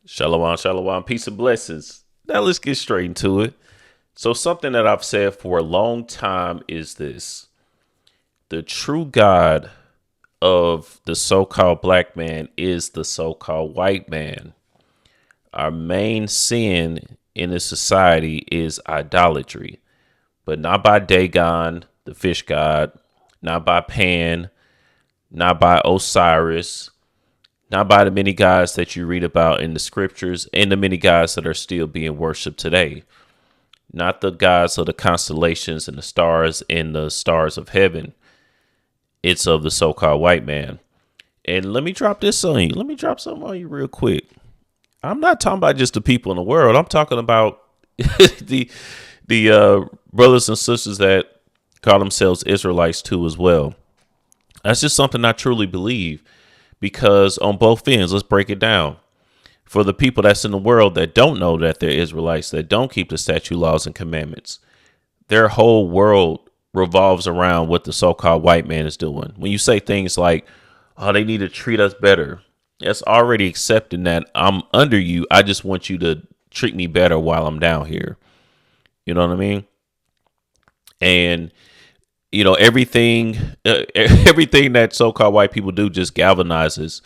Shalom, shalom, peace and blessings. Now let's get straight into it. So something that I've said for a long time is this. The true God of the so-called black man is the so-called white man. Our main sin in this society is idolatry, but not by Dagon, the fish god, not by Pan, not by Osiris, not by the many gods that you read about in the scriptures and the many gods that are still being worshiped today. Not the gods of the constellations and the stars of heaven. It's of the so-called white man. And let me drop this on you. Let me drop something on you real quick. I'm not talking about just the people in the world. I'm talking about the brothers and sisters that call themselves Israelites too as well. That's just something I truly believe. Because on both ends, let's break it down. For the people that's in the world that don't know that they're Israelites, that don't keep the statute, laws, and commandments, their whole world revolves around what the so-called white man is doing. When you say things like, oh, they need to treat us better, that's already accepting that I'm under you. I just want you to treat me better while I'm down here. You know what I mean? And everything that so-called white people do just galvanizes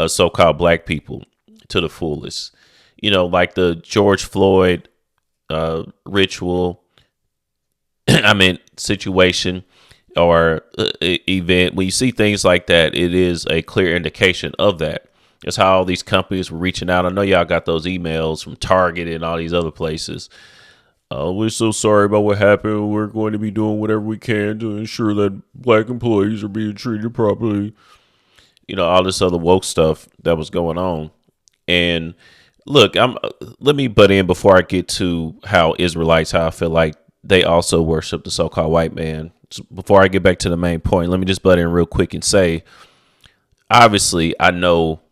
so-called black people to the fullest. Like the George Floyd ritual, situation or event. When you see things like that, it is a clear indication of that. It's how all these companies were reaching out. I know y'all got those emails from Target and all these other places. We're so sorry about what happened. We're going to be doing whatever we can to ensure that black employees are being treated properly. All this other woke stuff that was going on. And look, let me butt in before I get to how I feel like they also worship the so-called white man. So before I get back to the main point, let me just butt in real quick and say, obviously, I know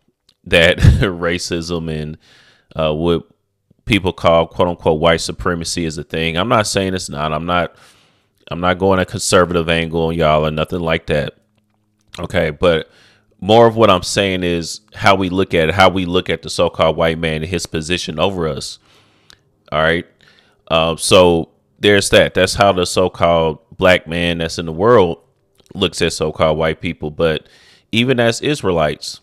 that racism and what people call quote unquote white supremacy is a thing. I'm not saying it's not. I'm not going a conservative angle on y'all or nothing like that. Okay, but more of what I'm saying is how we look at it, how we look at the so-called white man and his position over us. All right. So there's that. That's how the so-called black man that's in the world looks at so-called white people. But even as Israelites,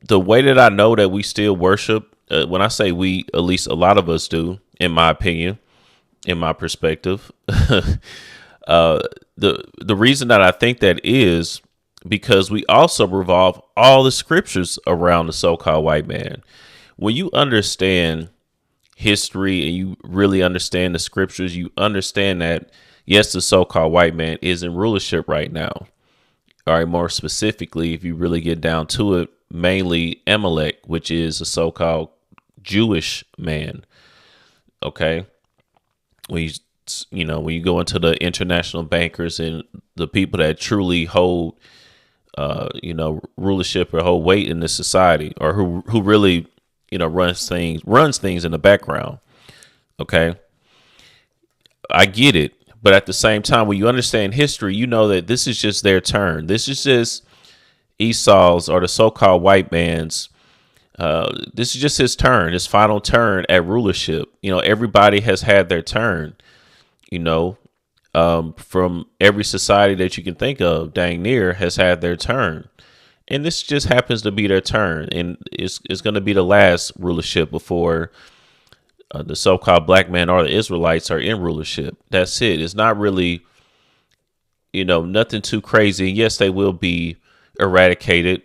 the way that I know that we still worship, when I say we, at least a lot of us do, in my opinion, in my perspective, the reason that I think that is because we also revolve all the scriptures around the so-called white man. When you understand history and you really understand the scriptures, you understand that, yes, the so-called white man is in rulership right now. All right, more specifically, if you really get down to it, mainly Amalek, which is a so-called Jewish man. Okay. When you go into the international bankers and the people that truly hold, rulership or hold weight in this society, or who really, runs things in the background. Okay. I get it. But at the same time, when you understand history, you know that this is just their turn. This is just Esau's, or the so-called white man's. This is just his turn, his final turn at rulership. Everybody has had their turn, from every society that you can think of, dang near has had their turn. And this just happens to be their turn. And it's going to be the last rulership before the so-called black man or the Israelites are in rulership. That's it. It's not really, nothing too crazy. Yes, they will be eradicated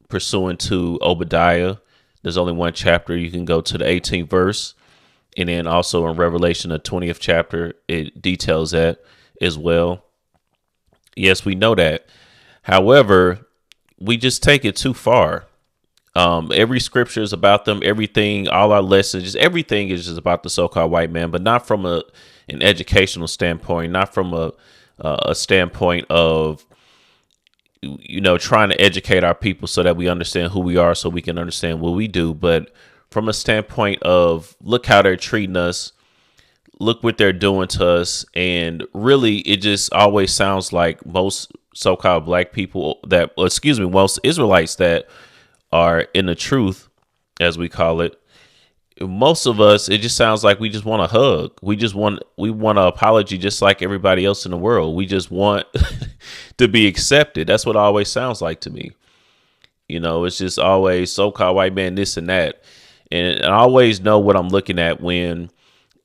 pursuant to Obadiah. There's only one chapter. You can go to the 18th verse. And then also in Revelation, the 20th chapter, it details that as well. Yes, we know that. However, we just take it too far. Every scripture is about them. Everything, all our lessons, everything is just about the so-called white man, but not from an educational standpoint, not from a standpoint of, trying to educate our people so that we understand who we are, so we can understand what we do. But from a standpoint of, look how they're treating us, look what they're doing to us. And really, it just always sounds like most so-called black people most Israelites that are in the truth, as we call it, most of us, it just sounds like we just want a hug. We want an apology just like everybody else in the world. We just want to be accepted. That's what it always sounds like to me. It's just always so-called white man, this and that. And I always know what I'm looking at when,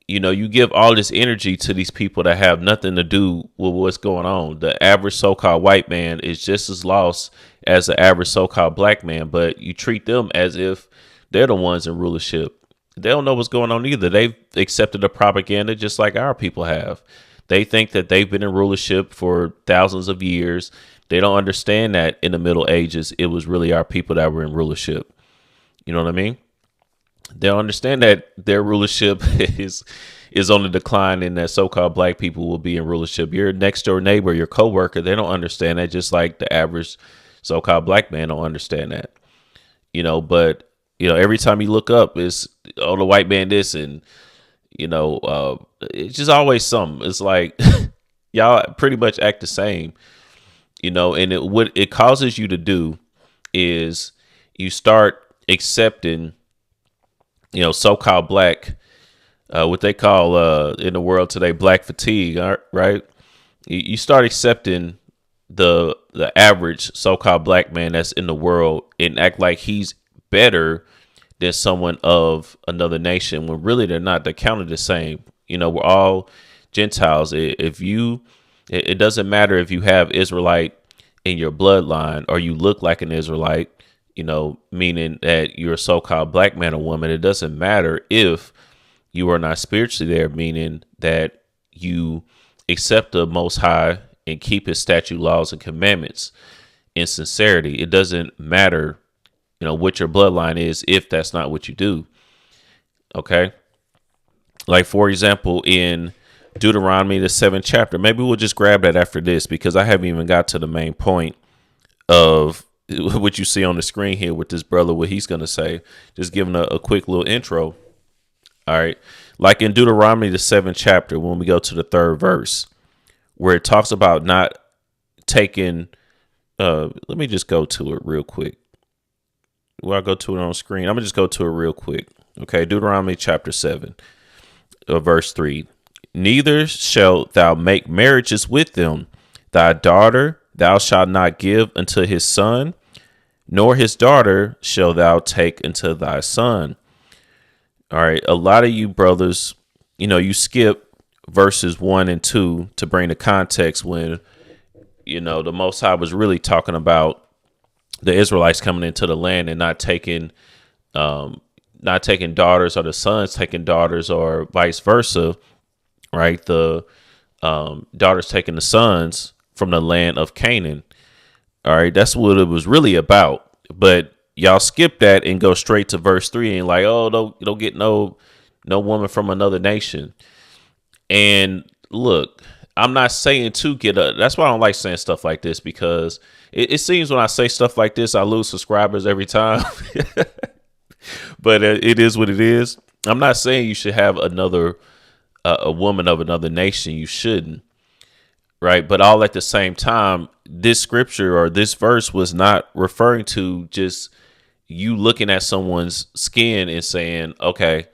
you give all this energy to these people that have nothing to do with what's going on. The average so-called white man is just as lost as the average so-called black man, but you treat them as if they're the ones in rulership. They don't know what's going on either. They've accepted the propaganda just like our people have. They think that they've been in rulership for thousands of years. They don't understand that in the Middle Ages, it was really our people that were in rulership. You know what I mean? They don't understand that their rulership is on the decline and that so-called black people will be in rulership. Your next door neighbor, your coworker, they don't understand that, just like the average so-called black man don't understand that. But every time you look up, it's the white man this, and it's just always something. It's like y'all pretty much act the same, and what it causes you to do is you start accepting, so-called black, what they call in the world today, black fatigue, right? You start accepting the average so-called black man that's in the world and act like he's better than someone of another nation when really they're not. They're counted the same. We're all Gentiles. It doesn't matter if you have Israelite in your bloodline or you look like an Israelite, meaning that you're a so-called black man or woman. It doesn't matter if you are not spiritually there, meaning that you accept the Most High and keep his statute, laws, and commandments in sincerity. It doesn't matter what your bloodline is if that's not what you do. Okay. Like, for example, in Deuteronomy, the 7th chapter, maybe we'll just grab that after this because I haven't even got to the main point of what you see on the screen here with this brother, what he's going to say. Just giving a quick little intro. All right. Like in Deuteronomy, the 7th chapter, when we go to the 3rd verse, where it talks about not taking, let me just go to it real quick. Well, I'll go to it on screen. I'm going to just go to it real quick. Okay. Deuteronomy chapter 7, verse 3. Neither shalt thou make marriages with them. Thy daughter thou shalt not give unto his son, nor his daughter shalt thou take unto thy son. All right. A lot of you brothers, you skip verses 1 and 2 to bring the context when, the Most High was really talking about the Israelites coming into the land and not taking daughters, or the sons taking daughters, or vice versa, right? The daughters taking the sons from the land of Canaan. All right, that's what it was really about. But y'all skip that and go straight to verse 3 and like, oh, don't get no woman from another nation. And look, I'm not saying to get a. That's why I don't like saying stuff like this, because it seems when I say stuff like this, I lose subscribers every time. But it is what it is. I'm not saying you should have a woman of another nation. You shouldn't. Right. But all at the same time, this scripture or this verse was not referring to just you looking at someone's skin and saying, OK,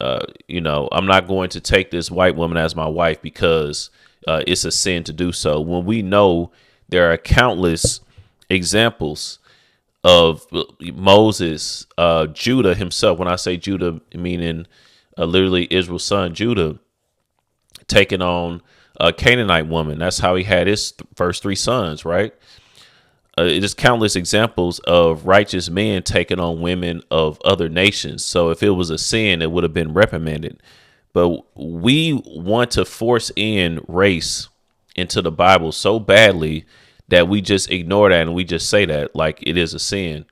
I'm not going to take this white woman as my wife because it's a sin to do so. When we know there are countless examples of Moses, Judah himself. When I say Judah, meaning literally Israel's son, Judah, taking on a Canaanite woman. That's how he had his first 3 sons, right? There's countless examples of righteous men taking on women of other nations. So if it was a sin, it would have been reprimanded. But we want to force in race into the Bible so badly that we just ignore that and we just say that like it is a sin.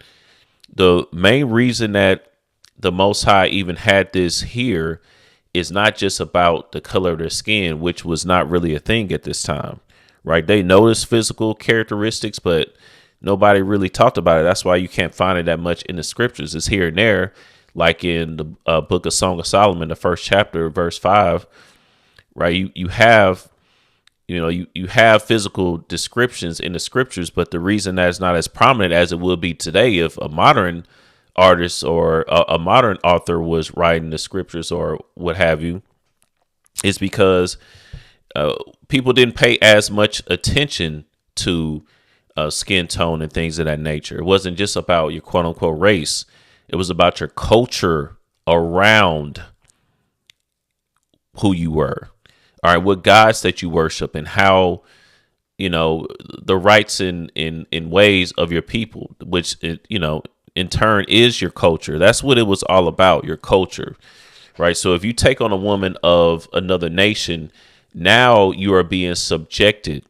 The main reason that the Most High even had this here is not just about the color of their skin, which was not really a thing at this time, right? They noticed physical characteristics, but nobody really talked about it. That's why you can't find it that much in the scriptures. It's here and there, like in the book of Song of Solomon, the 1st chapter, verse 5, right? You have physical descriptions in the scriptures, but the reason that it's not as prominent as it will be today, if a modern artist or a modern author was writing the scriptures or what have you, is because people didn't pay as much attention to skin tone and things of that nature. It wasn't just about your quote unquote race. It was about your culture around who you were. All right. What gods that you worship and how, the rights in ways of your people, which, in turn is your culture. That's what it was all about, your culture. Right. So if you take on a woman of another nation, now you are being subjected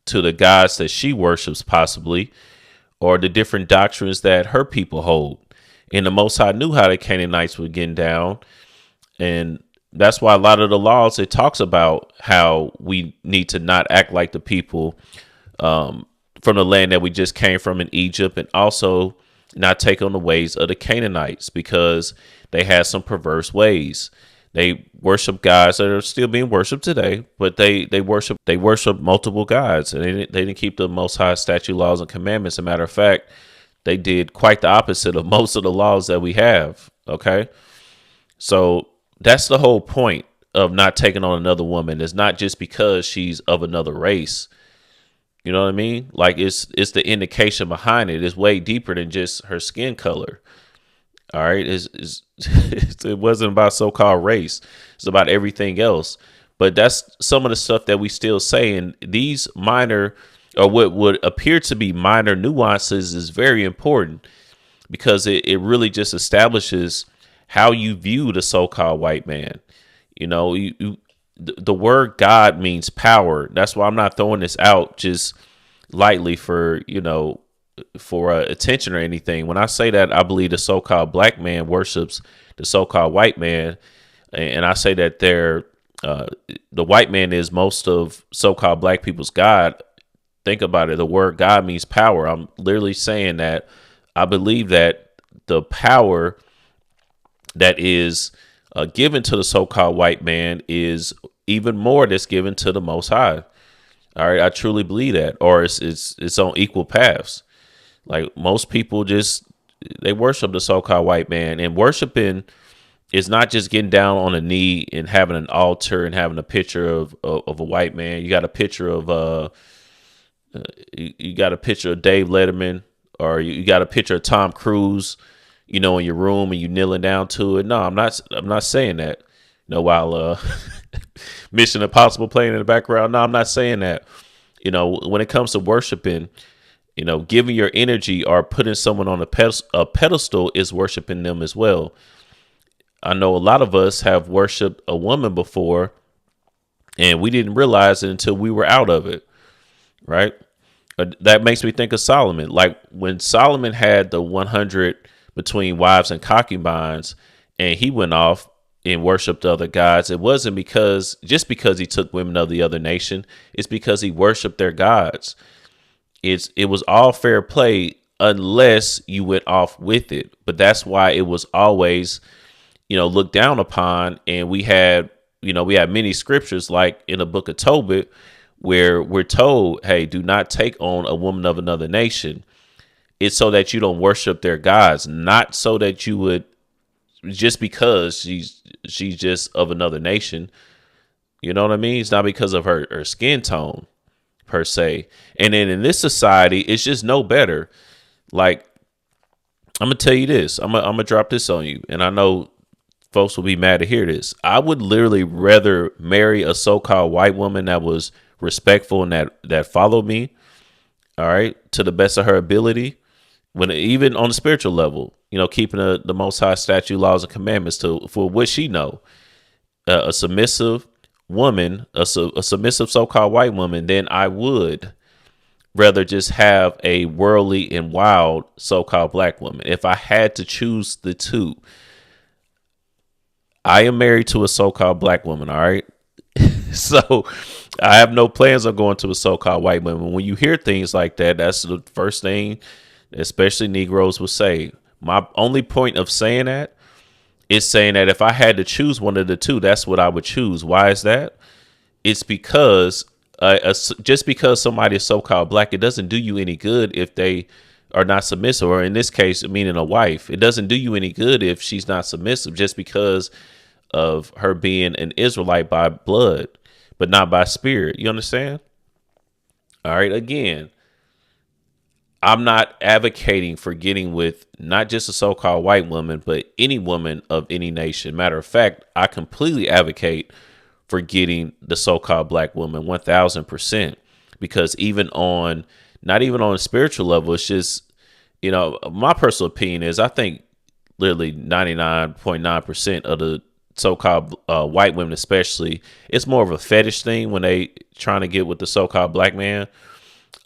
to the gods that she worships, possibly, or the different doctrines that her people hold. And the Most High knew how the Canaanites were getting down. And that's why a lot of the laws, it talks about how we need to not act like the people from the land that we just came from in Egypt, and also not take on the ways of the Canaanites, because they had some perverse ways. They worship gods that are still being worshipped today, but they worship multiple gods, and they didn't keep the Most High statute, laws, and commandments. As a matter of fact, they did quite the opposite of most of the laws that we have. Okay, so that's the whole point of not taking on another woman. It's not just because she's of another race. You know what I mean? Like it's the indication behind it. It's way deeper than just her skin color. All right. It wasn't about so-called race. It's about everything else. But that's some of the stuff that we still say. And these minor, or what would appear to be minor nuances, is very important, because it really just establishes how you view the so-called white man. The word God means power. That's why I'm not throwing this out just lightly for attention or anything. When I say that, I believe the so-called black man worships the so-called white man, and I say that the white man is most of so-called black people's God. Think about it. The word God means power. I'm literally saying that I believe that the power that is given to the so-called white man is even more that's given to the Most High. All right, I truly believe that, or it's on equal paths. Like most people they worship the so-called white man, and worshiping is not just getting down on a knee and having an altar and having a picture of a white man. You got a picture of Dave Letterman, or you got a picture of Tom Cruise, in your room, and you kneeling down to it. No, I'm not saying that. While Mission Impossible playing in the background. No, I'm not saying that. When it comes to worshiping, giving your energy or putting someone on a pedestal is worshiping them as well. I know a lot of us have worshiped a woman before, and we didn't realize it until we were out of it. Right. That makes me think of Solomon. Like when Solomon had the 100 between wives and concubines, and he went off and worshiped other gods, it wasn't because he took women of the other nation. It's because he worshiped their gods. It was all fair play unless you went off with it. But that's why it was always, looked down upon. And we had many scriptures, like in the book of Tobit, where we're told, hey, do not take on a woman of another nation. It's so that you don't worship their gods, not so that you would, just because she's just of another nation. You know what I mean? It's not because of her skin tone per se. And then in this society, it's just no better. Like, I'm going to tell you this. I'm going to drop this on you. And I know folks will be mad to hear this. I would literally rather marry a so-called white woman that was respectful and that followed me, all right, to the best of her ability, when even on the spiritual level, keeping the Most High statute, laws, and commandments for what she know, a submissive woman, a submissive so-called white woman, then I would rather just have a worldly and wild so-called black woman. If I had to choose the two, I am married to a so-called black woman. All right. So I have no plans on going to a so-called white woman. When you hear things like that, that's the first thing, especially Negroes, will say. My only point of saying that is saying that if I had to choose one of the two, that's what I would choose. Why is that? It's because just because somebody is so-called black, it doesn't do you any good if they are not submissive, or in this case, meaning a wife. It doesn't do you any good if she's not submissive just because of her being an Israelite by blood, but not by spirit. You understand? All right. Again, I'm not advocating for getting with not just a so-called white woman, but any woman of any nation. Matter of fact, I completely advocate for getting the so-called black woman 1000%, because not even on a spiritual level, it's just, my personal opinion is I think literally 99.9% of the so-called white women, especially, it's more of a fetish thing when they trying to get with the so-called black man.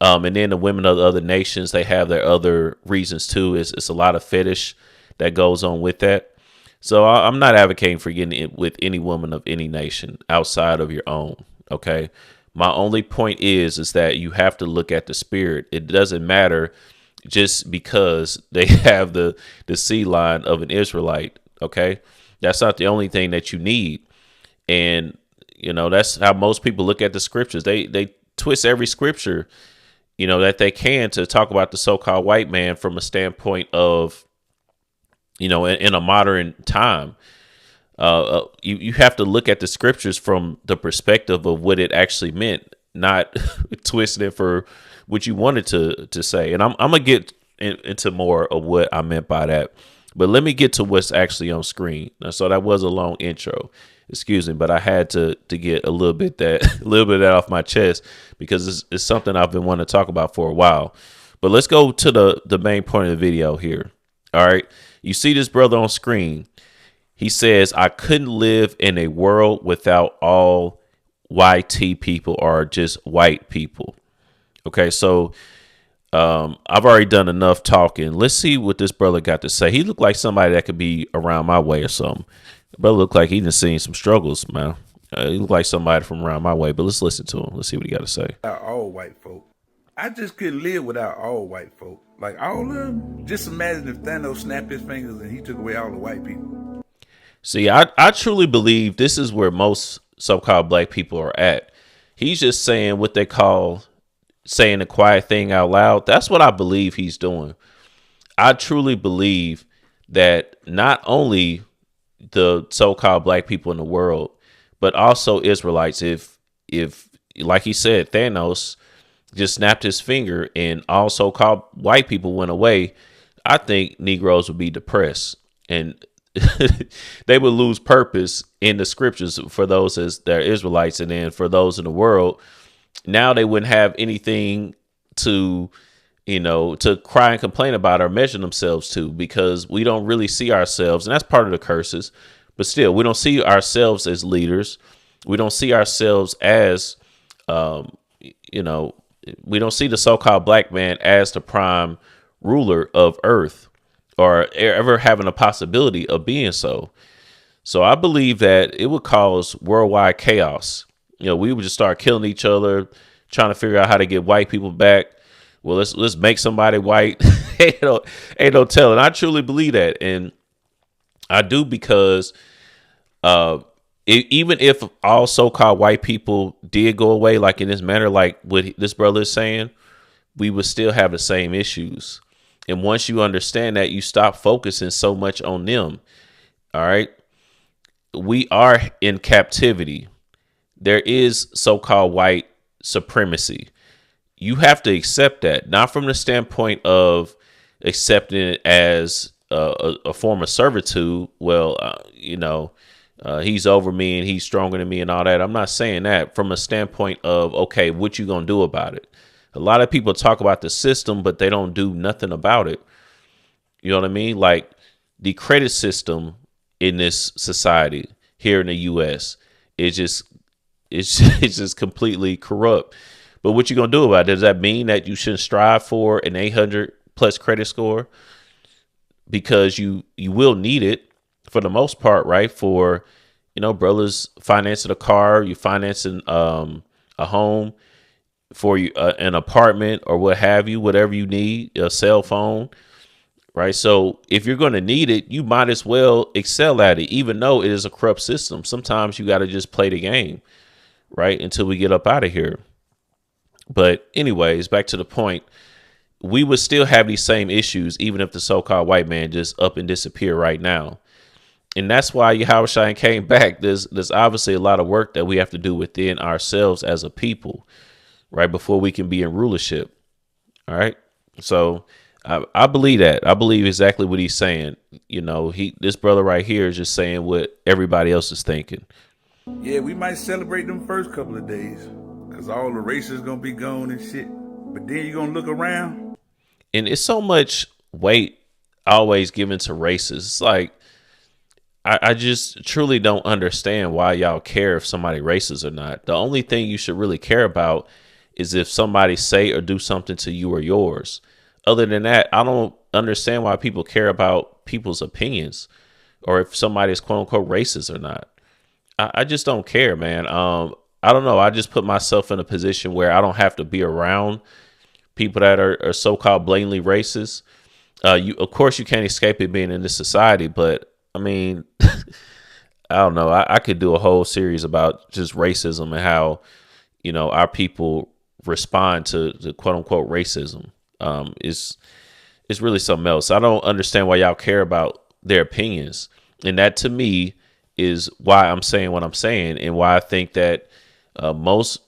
And then the women of the other nations, they have their other reasons too. It's a lot of fetish that goes on with that. So I'm not advocating for getting it with any woman of any nation outside of your own. Okay. My only point is that you have to look at the spirit. It doesn't matter just because they have the seed line of an Israelite. Okay. That's not the only thing that you need. And, that's how most people look at the scriptures. They twist every scripture, that they can to talk about the so-called white man from a standpoint of, in a modern time. You have to look at the scriptures from the perspective of what it actually meant, not twisting it for what you wanted to say. And I'm going to get into more of what I meant by that. But let me get to what's actually on screen. So that was a long intro. Excuse me, but I had to get a little bit of that off my chest, because it's something I've been wanting to talk about for a while. But let's go to the main point of the video here. All right. You see this brother on screen. He says, I couldn't live in a world without all YT people or just white people. Okay, so I've already done enough talking. Let's see what this brother got to say. He looked like somebody that could be around my way or something. The brother looked like he done seen some struggles, man. He looked like somebody from around my way, but let's listen to him. Let's see what he got to say. All white folk. I just couldn't live without all white folk. Like all of them. Just imagine if Thanos snapped his fingers and he took away all the white people. See, I truly believe this is where most so-called black people are at. He's just saying what they call saying the quiet thing out loud. That's what I believe he's doing. I truly believe that not only the so-called black people in the world, but also Israelites, if like he said, Thanos just snapped his finger and all so-called white people went away, I think Negroes would be depressed and they would lose purpose in the scriptures for those as they're Israelites. And then for those in the world, now they wouldn't have anything to cry and complain about or measure themselves to, because we don't really see ourselves. And that's part of the curses. But still, we don't see ourselves as leaders. We don't see ourselves as, we don't see the so-called black man as the prime ruler of earth, or ever having a possibility of being so. So I believe that it would cause worldwide chaos. We would just start killing each other, trying to figure out how to get white people back. Well, let's make somebody white. ain't no telling. I truly believe that. And I do, because even if all so-called white people did go away, like in this manner, like what this brother is saying, we would still have the same issues. And once you understand that, you stop focusing so much on them. All right. We are in captivity. There is so-called white supremacy. You have to accept that, not from the standpoint of accepting it as a form of servitude. Well, he's over me and he's stronger than me and all that. I'm not saying that. From a standpoint of, okay, what you going to do about it? A lot of people talk about the system, but they don't do nothing about it. You know what I mean? Like the credit system in this society here in the U.S. is just completely corrupt. But what you gonna do about it? Does that mean that you shouldn't strive for an 800 plus credit score? Because you will need it for the most part, right? For brothers financing a car, you financing a home, for you an apartment or what have you, whatever you need, a cell phone, right? So if you're going to need it, you might as well excel at it, even though it is a corrupt system. Sometimes you got to just play the game, right? Until we get up out of here. But anyways, back to the point. we would still have these same issues, even if the so-called white man just up and disappear right now. And that's why Yahushua came back. There's obviously a lot of work that we have to do within ourselves as a people, right, before we can be in rulership. All right. So I believe that. I believe exactly what he's saying. This brother right here is just saying what everybody else is thinking. Yeah, we might celebrate them first couple of days because all the races going to be gone and shit. But then you're going to look around. And it's so much weight always given to races. It's like, I just truly don't understand why y'all care if somebody racist or not. The only thing you should really care about is if somebody say or do something to you or yours. Other than that, I don't understand why people care about people's opinions or if somebody is quote unquote racist or not. I just don't care, man. I don't know. I just put myself in a position where I don't have to be around people that are so-called blatantly racist. Of course, you can't escape it being in this society, but I mean, I don't know. I could do a whole series about just racism and how, our people respond to quote unquote racism. It's really something else. I don't understand why y'all care about their opinions. And that to me is why I'm saying what I'm saying and why I think that most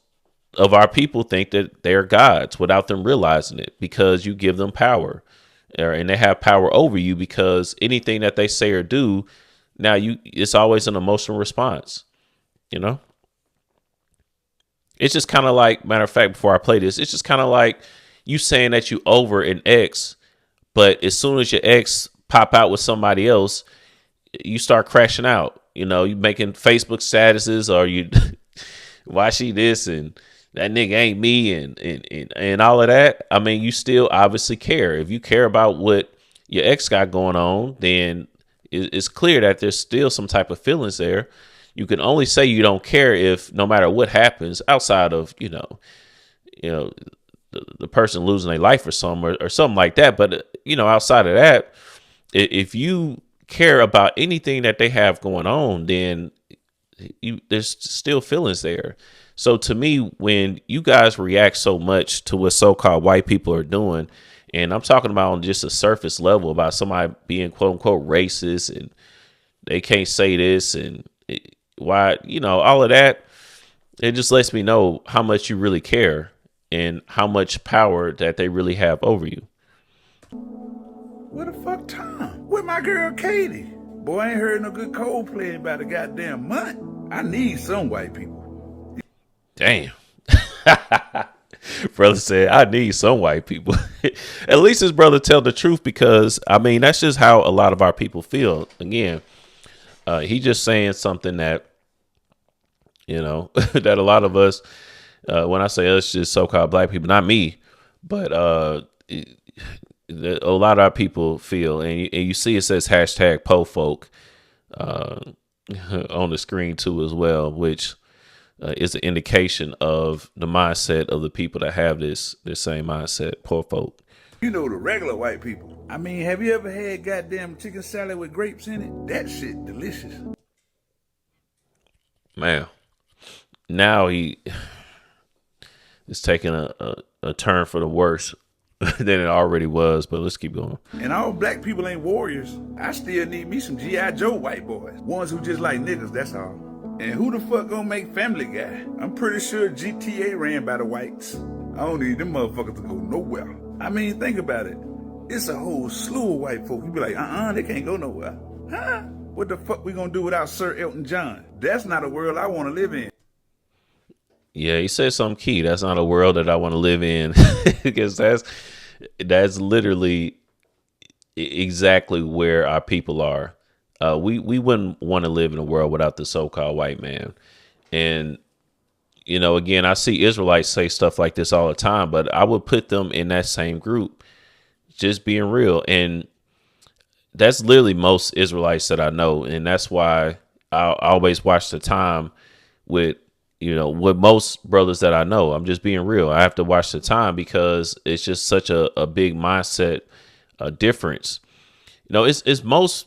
of our people think that they're gods without them realizing it, because you give them power. And they have power over you because anything that they say or do, now it's always an emotional response. It's just kind of like, matter of fact, before I play this, it's just kind of like you saying that you over an ex, but as soon as your ex pop out with somebody else, you start crashing out. You making Facebook statuses, or you why she this and that nigga ain't me and all of that. I mean, you still obviously care. If you care about what your ex got going on, then it's clear that there's still some type of feelings there. You can only say you don't care if no matter what happens outside of, the person losing their life or something or something like that. But, outside of that, if you care about anything that they have going on, then there's still feelings there. So to me, when you guys react so much to what so-called white people are doing, and I'm talking about on just a surface level about somebody being quote unquote racist and they can't say this and why, all of that, it just lets me know how much you really care and how much power that they really have over you. Where the fuck Tom? Where my girl Katie? Boy, I ain't heard no good Coldplay in about a goddamn month. I need some white people. Damn. Brother said, I need some white people. At least his brother tell the truth, because I mean, that's just how a lot of our people feel. Again, he just saying something that, that a lot of us, when I say us, just so-called black people, not me, but a lot of our people feel, and you see it says hashtag POFolk on the screen too as well, which is an indication of the mindset of the people that have this same mindset, poor folk. The regular white people. I mean, have you ever had goddamn chicken salad with grapes in it? That shit delicious. Man, now he is taking a turn for the worse than it already was, but let's keep going. And all black people ain't warriors. I still need me some G.I. Joe white boys. Ones who just like niggas, that's all. And who the fuck gonna make Family Guy? I'm pretty sure GTA ran by the whites. I don't need them motherfuckers to go nowhere. I mean, think about it. It's a whole slew of white folk. You be like, they can't go nowhere. Huh? What the fuck we gonna do without Sir Elton John? That's not a world I want to live in. Yeah, he said something key. That's not a world that I want to live in. Because that's literally exactly where our people are. We wouldn't want to live in a world without the so-called white man. And, again, I see Israelites say stuff like this all the time, but I would put them in that same group, just being real. And that's literally most Israelites that I know. And that's why I always watch the time with, with most brothers that I know. I'm just being real. I have to watch the time because it's just such a big mindset difference. It's most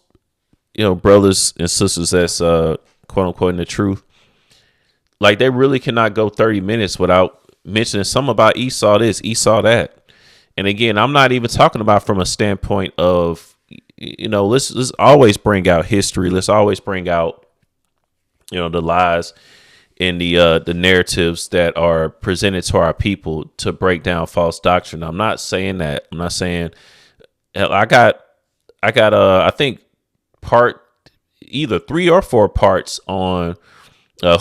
brothers and sisters that's quote unquote in the truth. Like, they really cannot go 30 minutes without mentioning something about Esau this, Esau that. And again, I'm not even talking about from a standpoint of, let's always bring out history. Let's always bring out, the lies and the narratives that are presented to our people to break down false doctrine. I'm not saying that. I'm not saying, hell, I think either 3 or 4 parts on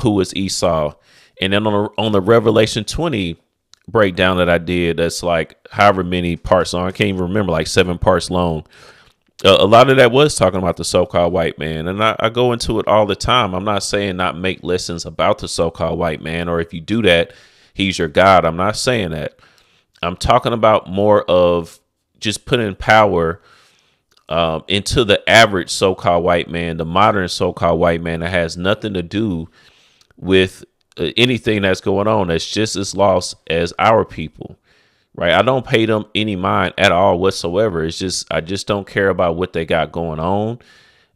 who is Esau. And then on the Revelation 20 breakdown that I did, that's like however many parts long. I can't even remember, like 7 parts long. A lot of that was talking about the so-called white man. And I go into it all the time. I'm not saying not make lessons about the so-called white man, or if you do that, he's your God. I'm not saying that. I'm talking about more of just putting power into the average so-called white man, the modern so-called white man that has nothing to do with anything that's going on, that's just as lost as our people, right? I don't pay them any mind at all whatsoever. It's just, I just don't care about what they got going on.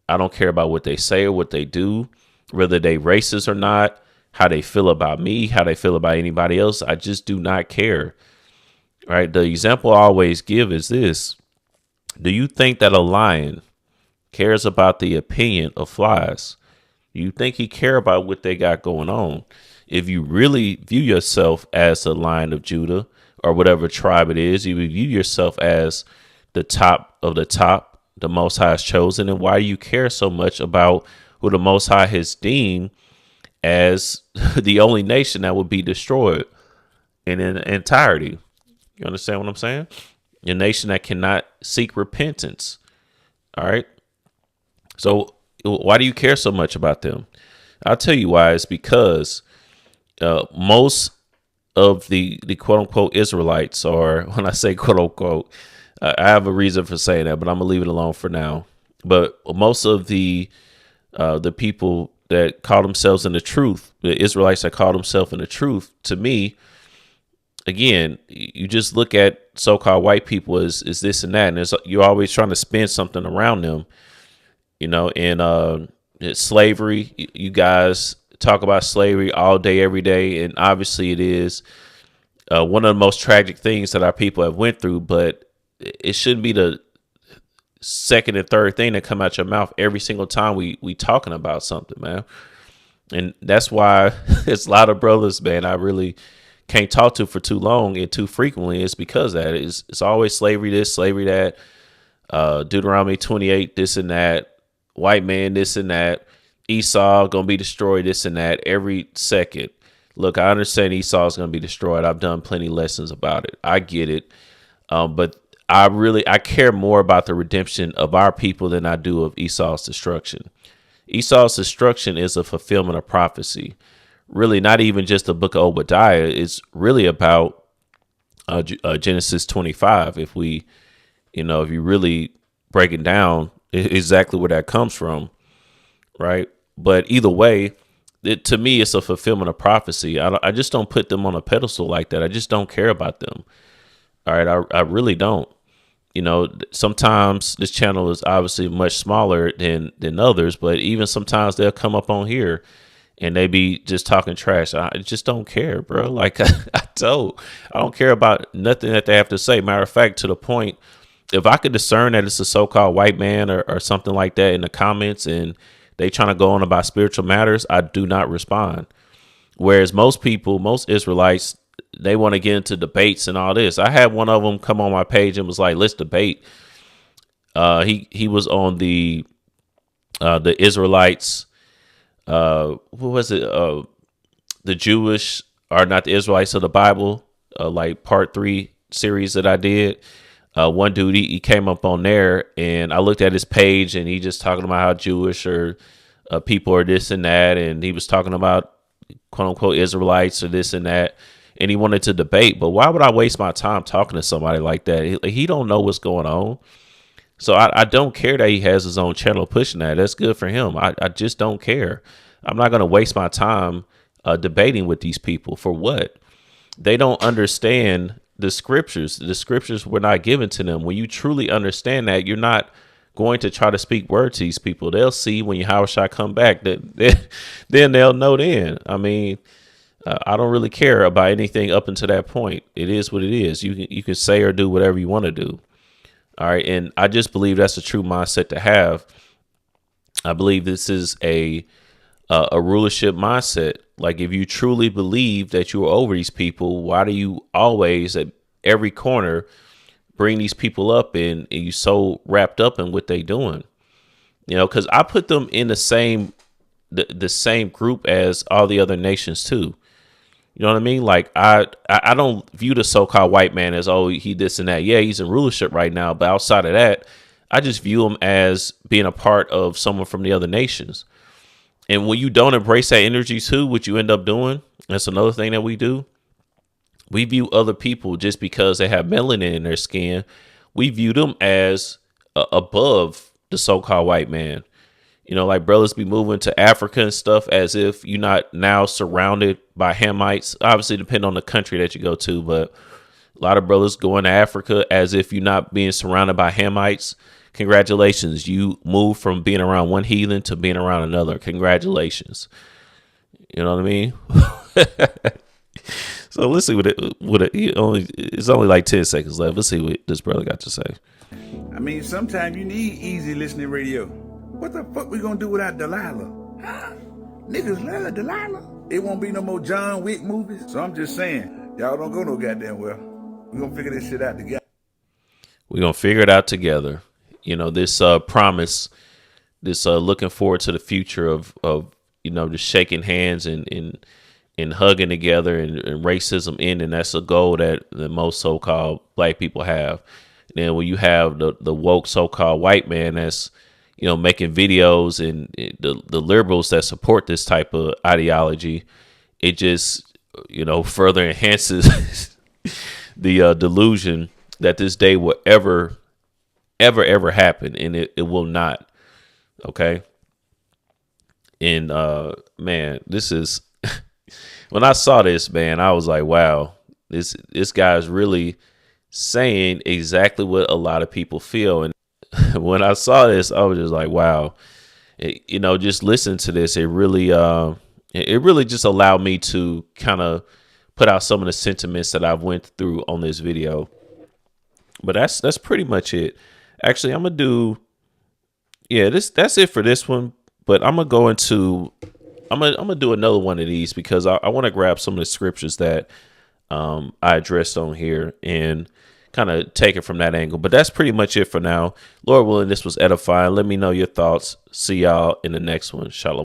I don't care about what they say or what they do, whether they racist or not, how they feel about me, how they feel about anybody else. I just do not care, right? The example I always give is this. Do you think that a lion cares about the opinion of flies? You think he care about what they got going on? If you really view yourself as the Lion of Judah or whatever tribe it is, you view yourself as the top of the top, the Most High has chosen, and why do you care so much about who the Most High has deemed as the only nation that would be destroyed in entirety? You understand what I'm saying? A nation that cannot seek repentance. All right. So why do you care so much about them? I'll tell you why. It's because most of the quote unquote Israelites, or when I say quote unquote, I have a reason for saying that, but I'm gonna leave it alone for now. But most of the people that call themselves in the truth, the Israelites that call themselves in the truth, to me, again, you just look at so-called white people as this and that, and you're always trying to spin something around them, and slavery. You guys talk about slavery all day, every day, and obviously it is one of the most tragic things that our people have went through, but it shouldn't be the second and third thing that come out your mouth every single time we talking about something, man. And that's why it's a lot of brothers, man, I really can't talk to for too long and too frequently. It's because that it's always slavery this, slavery that, Deuteronomy 28, this and that, white man, this and that, Esau gonna be destroyed, this and that, every second. Look, I understand Esau is gonna be destroyed. I've done plenty lessons about it. I get it. But I care more about the redemption of our people than I do of Esau's destruction. Esau's destruction is a fulfillment of prophecy. Really, not even just the book of Obadiah. It's really about Genesis 25. If you really break it down, exactly where that comes from, right? But either way, to me, it's a fulfillment of prophecy. I just don't put them on a pedestal like that. I just don't care about them. All right, I really don't. Sometimes this channel is obviously much smaller than others, but even sometimes they'll come up on here and they be just talking trash. I just don't care, bro. Like I don't care about nothing that they have to say. Matter of fact, to the point, if I could discern that it's a so-called white man or something like that in the comments and they trying to go on about spiritual matters, I do not respond. Whereas most people, most Israelites, they want to get into debates and all this. I had one of them come on my page and was like, let's debate. He was on the Israelites. What was it? The Jewish are not the Israelites of the Bible, like part 3 series that I did. One dude, he came up on there and I looked at his page and he just talking about how Jewish or people are this and that. And he was talking about quote unquote Israelites or this and that. And he wanted to debate, but why would I waste my time talking to somebody like that? He don't know what's going on. So I don't care that he has his own channel pushing that. That's good for him. I just don't care. I'm not going to waste my time debating with these people for what? They don't understand the scriptures. The scriptures were not given to them. When you truly understand that, you're not going to try to speak word to these people. They'll see when Yahushua come back that then they'll know then. I mean, I don't really care about anything up until that point. It is what it is. You can say or do whatever you want to do. All right. And I just believe that's a true mindset to have. I believe this is a rulership mindset. Like, if you truly believe that you're over these people, why do you always at every corner bring these people up and you so wrapped up in what they doing? Because I put them in the same group as all the other nations too. You know what I mean? Like, I don't view the so-called white man as, oh, he this and that. Yeah, he's in rulership right now. But outside of that, I just view him as being a part of someone from the other nations. And when you don't embrace that energy too, what you end up doing, that's another thing that we do. We view other people just because they have melanin in their skin. We view them as above the so-called white man. Like brothers be moving to Africa and stuff as if you're not now surrounded by Hamites. Obviously, depending on the country that you go to, but a lot of brothers going to Africa as if you're not being surrounded by Hamites. Congratulations. You move from being around one heathen to being around another. Congratulations. You know what I mean? So let's see it's only like 10 seconds left. Let's see what this brother got to say. I mean, sometimes you need easy listening radio. What the fuck we gonna do without Delilah? Huh? Niggas love Delilah. It won't be no more John Wick movies. So I'm just saying, y'all don't go no goddamn well. We gonna figure this shit out together. We're gonna figure it out together. This promise, this looking forward to the future of just shaking hands and hugging together and racism ending. That's a goal that the most so-called black people have. And then when you have the woke so-called white man that's making videos and the liberals that support this type of ideology, it just, further enhances the delusion that this day will ever happen. And it will not. Okay. And, man, this is, when I saw this, man, I was like, wow, this guy's really saying exactly what a lot of people feel. And when I saw this, I was just like, wow, just listen to this. It really just allowed me to kind of put out some of the sentiments that I've went through on this video. But that's pretty much it. Actually, I'm going to do, that's it for this one. But I'm going to do another one of these because I want to grab some of the scriptures that I addressed on here and kind of take it from that angle. But that's pretty much it for now. Lord willing, this was edifying. Let me know your thoughts. See y'all in the next one. Shalom.